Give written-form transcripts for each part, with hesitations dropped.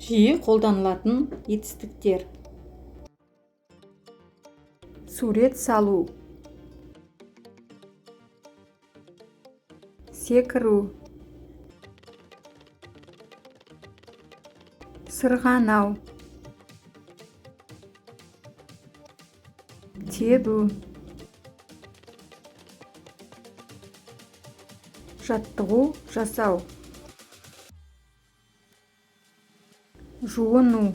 Жиі қолданылатын етістіктер. Сурет салу. Секіру. Сырғанау. Тебу. Жаттығу жасау. Жуыну.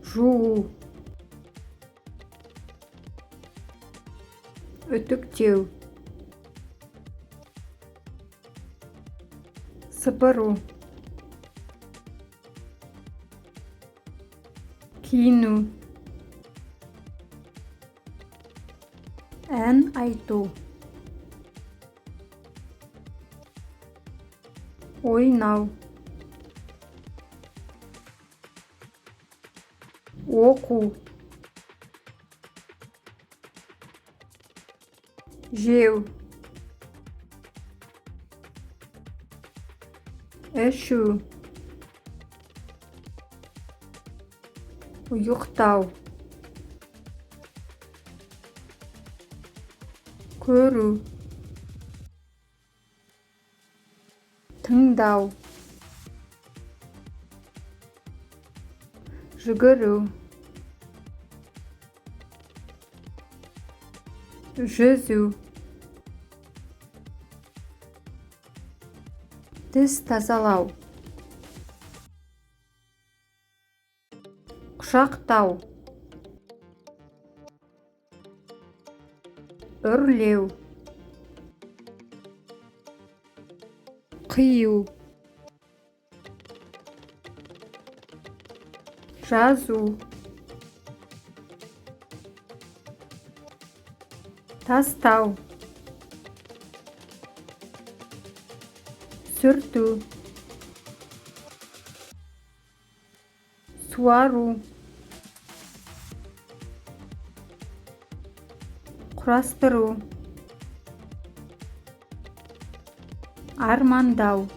Жуу. Үтіктеу. Сыпыру. Киіну. Ән айту. Ойнау. Оқу. Жеу. Ішу. Ұйықтау. Көру. Тыңдау. Жүгіру. Жүзу. Тіс тазалау. Құшақтау. Үрлеу. Қию. Жазу. Тастау. Сүрту. Суару. Құрастыру. Армандау.